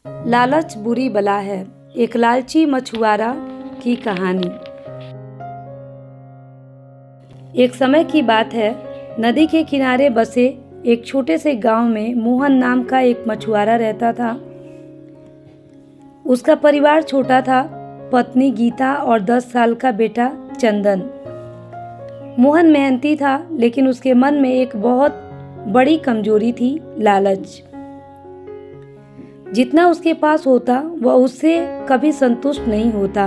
लालच बुरी बला है। एक लालची मछुआरा की कहानी। एक समय की बात है, नदी के किनारे बसे एक छोटे से गांव में मोहन नाम का एक मछुआरा रहता था। उसका परिवार छोटा था, पत्नी गीता और 10 साल का बेटा चंदन। मोहन मेहनती था, लेकिन उसके मन में एक बहुत बड़ी कमजोरी थी, लालच। जितना उसके पास होता वह उससे कभी संतुष्ट नहीं होता।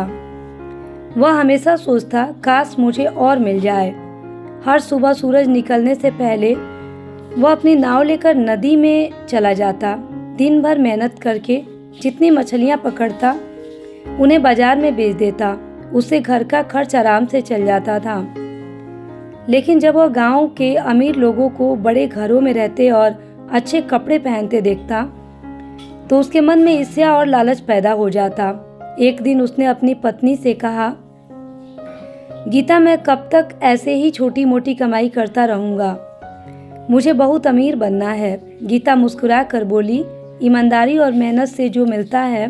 वह हमेशा सोचता, काश मुझे और मिल जाए। हर सुबह सूरज निकलने से पहले वह अपनी नाव लेकर नदी में चला जाता। दिन भर मेहनत करके जितनी मछलियां पकड़ता उन्हें बाजार में बेच देता। उससे घर का खर्च आराम से चल जाता था। लेकिन जब वह गांव के अमीर लोगों को बड़े घरों में रहते और अच्छे कपड़े पहनते देखता तो उसके मन में ईर्ष्या और लालच पैदा हो जाता। एक दिन उसने अपनी पत्नी से कहा, गीता, मैं कब तक ऐसे ही छोटी मोटी कमाई करता रहूंगा? मुझे बहुत अमीर बनना है। गीता मुस्कुरा कर बोली, ईमानदारी और मेहनत से जो मिलता है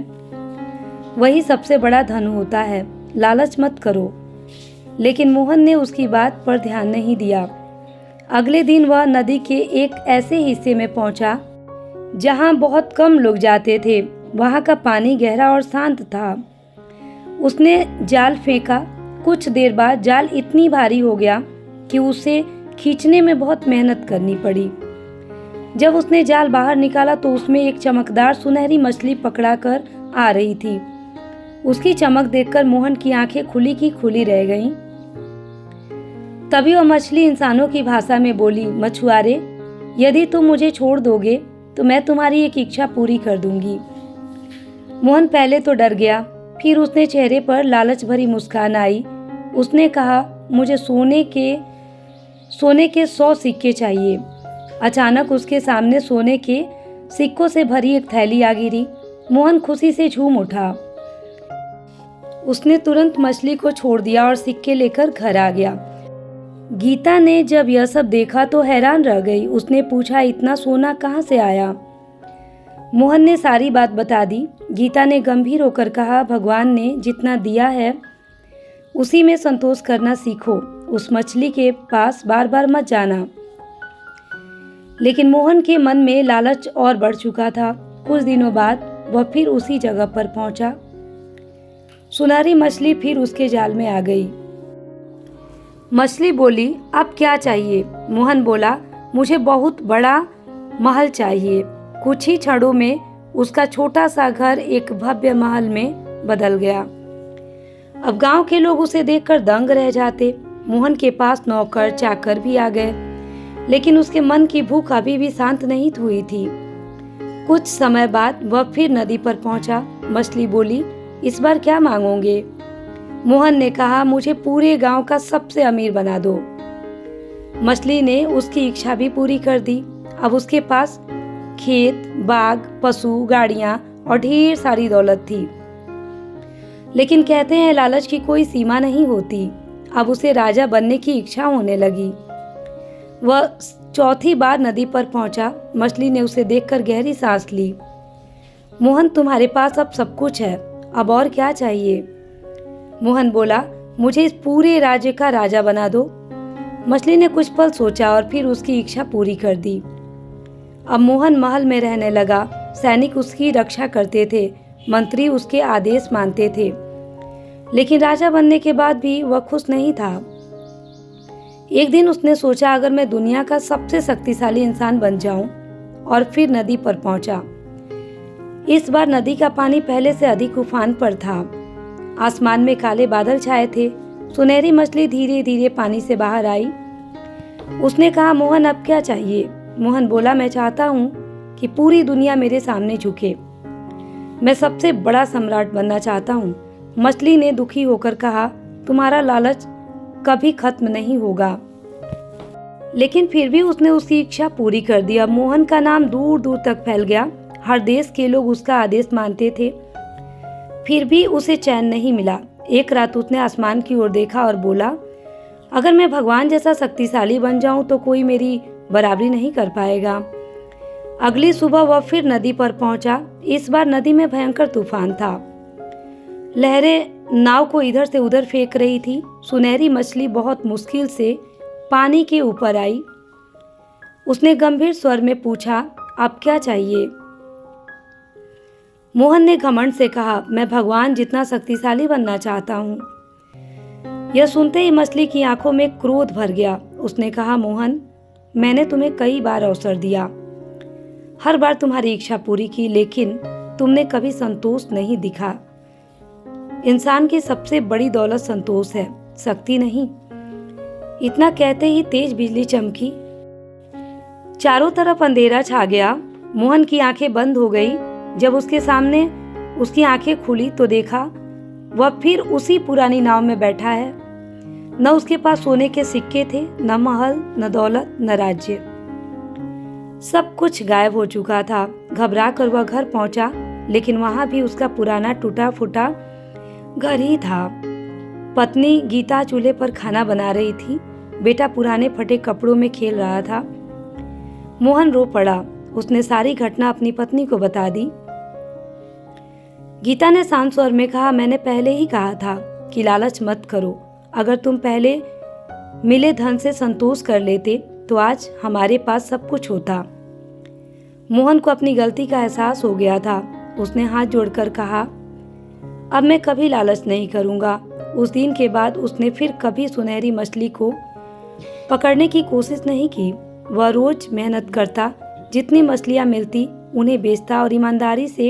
वही सबसे बड़ा धन होता है। लालच मत करो। लेकिन मोहन ने उसकी बात पर ध्यान नहीं दिया। अगले दिन वह नदी के एक ऐसे हिस्से में पहुंचा जहां बहुत कम लोग जाते थे। वहां का पानी गहरा और शांत था। उसने जाल फेंका। कुछ देर बाद जाल इतनी भारी हो गया कि उसे खींचने में बहुत मेहनत करनी पड़ी। जब उसने जाल बाहर निकाला तो उसमें एक चमकदार सुनहरी मछली पकड़ा कर आ रही थी। उसकी चमक देखकर मोहन की आंखें खुली की खुली रह गईं। तभी वह मछली इंसानों की भाषा में बोली, मछुआरे, यदि तुम मुझे छोड़ दोगे तो मैं तुम्हारी एक इच्छा पूरी कर दूंगी। मोहन पहले तो डर गया, फिर उसने चेहरे पर लालच भरी मुस्कान आई। उसने कहा, मुझे सोने के 100 सिक्के चाहिए। अचानक उसके सामने सोने के सिक्कों से भरी एक थैली आ गिरी। मोहन खुशी से झूम उठा। उसने तुरंत मछली को छोड़ दिया और सिक्के लेकर घर आ गया। गीता ने जब यह सब देखा तो हैरान रह गई। उसने पूछा, इतना सोना कहाँ से आया? मोहन ने सारी बात बता दी। गीता ने गंभीर होकर कहा, भगवान ने जितना दिया है उसी में संतोष करना सीखो। उस मछली के पास बार बार मत जाना। लेकिन मोहन के मन में लालच और बढ़ चुका था। कुछ दिनों बाद वह फिर उसी जगह पर पहुंचा। सुनहरी मछली फिर उसके जाल में आ गई। मछली बोली, अब क्या चाहिए? मोहन बोला, मुझे बहुत बड़ा महल चाहिए। कुछ ही क्षणों में उसका छोटा सा घर एक भव्य महल में बदल गया। अब गांव के लोग उसे देखकर दंग रह जाते। मोहन के पास नौकर चाकर भी आ गए, लेकिन उसके मन की भूख अभी भी शांत नहीं हुई थी। कुछ समय बाद वह फिर नदी पर पहुंचा। मछली बोली, इस बार क्या मांगोगे? मोहन ने कहा, मुझे पूरे गांव का सबसे अमीर बना दो। मछली ने उसकी इच्छा भी पूरी कर दी। अब उसके पास खेत, बाग, पशु, गाड़ियां और ढेर सारी दौलत थी। लेकिन कहते हैं लालच की कोई सीमा नहीं होती। अब उसे राजा बनने की इच्छा होने लगी। वह चौथी बार नदी पर पहुंचा। मछली ने उसे देखकर गहरी सांस ली। मोहन, तुम्हारे पास अब सब कुछ है, अब और क्या चाहिए? मोहन बोला, मुझे इस पूरे राज्य का राजा बना दो। मछली ने कुछ पल सोचा और फिर उसकी इच्छा पूरी कर दी। अब मोहन महल में रहने लगा। सैनिक उसकी रक्षा करते थे, मंत्री उसके आदेश मानते थे। लेकिन राजा बनने के बाद भी वह खुश नहीं था। एक दिन उसने सोचा, अगर मैं दुनिया का सबसे शक्तिशाली इंसान बन जाऊं, और फिर नदी पर पहुंचा। इस बार नदी का पानी पहले से अधिक उफान पर था। आसमान में काले बादल छाए थे। सुनहरी मछली धीरे धीरे पानी से बाहर आई। उसने कहा, मोहन, अब क्या चाहिए? मोहन बोला, मैं चाहता हूँ कि पूरी दुनिया मेरे सामने झुके। मैं सबसे बड़ा सम्राट बनना चाहता हूँ। मछली ने दुखी होकर कहा, तुम्हारा लालच कभी खत्म नहीं होगा। लेकिन फिर भी उसने उसकी इच्छा पूरी कर दी। अब मोहन का नाम दूर दूर तक फैल गया। हर देश के लोग उसका आदेश मानते थे। फिर भी उसे चैन नहीं मिला। एक रात उसने आसमान की ओर देखा और बोला, अगर मैं भगवान जैसा शक्तिशाली बन जाऊं तो कोई मेरी बराबरी नहीं कर पाएगा। अगली सुबह वह फिर नदी पर पहुंचा। इस बार नदी में भयंकर तूफान था। लहरें नाव को इधर से उधर फेंक रही थी। सुनहरी मछली बहुत मुश्किल से पानी के ऊपर आई। उसने गंभीर स्वर में पूछा, अब क्या चाहिए? मोहन ने घमंड से कहा, मैं भगवान जितना शक्तिशाली बनना चाहता हूँ। यह सुनते ही मछली की आंखों में क्रोध भर गया। उसने कहा, मोहन, मैंने तुम्हें कई बार अवसर दिया, हर बार तुम्हारी इच्छा पूरी की, लेकिन तुमने कभी संतोष नहीं दिखा। इंसान की सबसे बड़ी दौलत संतोष है, शक्ति नहीं। इतना कहते ही तेज बिजली चमकी। चारों तरफ अंधेरा छा गया। मोहन की आंखें बंद हो गई। जब उसके सामने उसकी आंखें खुली तो देखा वह फिर उसी पुरानी नाव में बैठा है। न उसके पास सोने के सिक्के थे, न महल, न दौलत, न राज्य। सब कुछ गायब हो चुका था। घबरा कर वह घर पहुंचा, लेकिन वहां भी उसका पुराना टूटा फूटा घर ही था। पत्नी गीता चूल्हे पर खाना बना रही थी। बेटा पुराने फटे कपड़ों में खेल रहा था। मोहन रो पड़ा। उसने सारी घटना अपनी पत्नी को बता दी। गीता ने शांत स्वर में कहा, मैंने पहले ही कहा था कि लालच मत करो। अगर तुम पहले मिले धन से संतोष कर लेते तो आज हमारे पास सब कुछ होता। मोहन को अपनी गलती का एहसास हो गया था। उसने हाथ जोड़कर कहा, अब मैं कभी लालच नहीं करूंगा। उस दिन के बाद उसने फिर कभी सुनहरी मछली को पकड़ने की कोशिश नहीं की। वह रोज मेहनत करता, जितनी मछलियां मिलती उन्हें बेचता और ईमानदारी से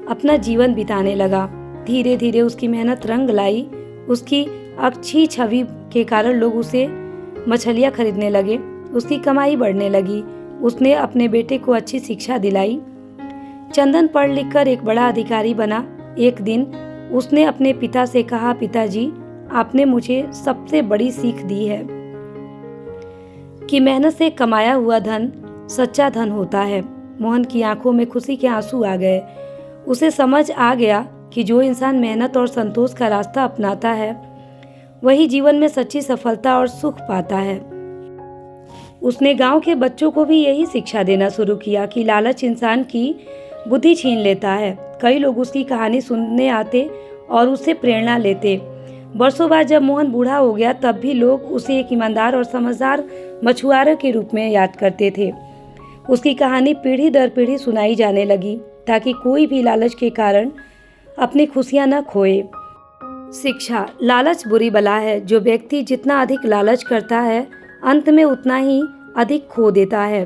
अपना जीवन बिताने लगा। धीरे धीरे उसकी मेहनत रंग लाई। उसकी अच्छी छवि के कारण लोग उसे मछलियां खरीदने लगे। उसकी कमाई बढ़ने लगी। उसने अपने बेटे को अच्छी शिक्षा दिलाई। चंदन पढ़ लिख कर एक बड़ा अधिकारी बना। एक दिन उसने अपने पिता से कहा, पिताजी, आपने मुझे सबसे बड़ी सीख दी है कि मेहनत से कमाया हुआ धन सच्चा धन होता है। मोहन की आंखों में खुशी के आंसू आ गए। उसे समझ आ गया कि जो इंसान मेहनत और संतोष का रास्ता अपनाता है वही जीवन में सच्ची सफलता और सुख पाता है। उसने गांव के बच्चों को भी यही शिक्षा देना शुरू किया कि लालच इंसान की बुद्धि छीन लेता है। कई लोग उसकी कहानी सुनने आते और उससे प्रेरणा लेते। वर्षों बाद जब मोहन बूढ़ा हो गया तब भी लोग उसे एक ईमानदार और समझदार मछुआरे के रूप में याद करते थे। उसकी कहानी पीढ़ी दर पीढ़ी सुनाई जाने लगी ताकि कोई भी लालच के कारण अपनी खुशियां न खोए। शिक्षा, लालच बुरी बला है। जो व्यक्ति जितना अधिक लालच करता है अंत में उतना ही अधिक खो देता है।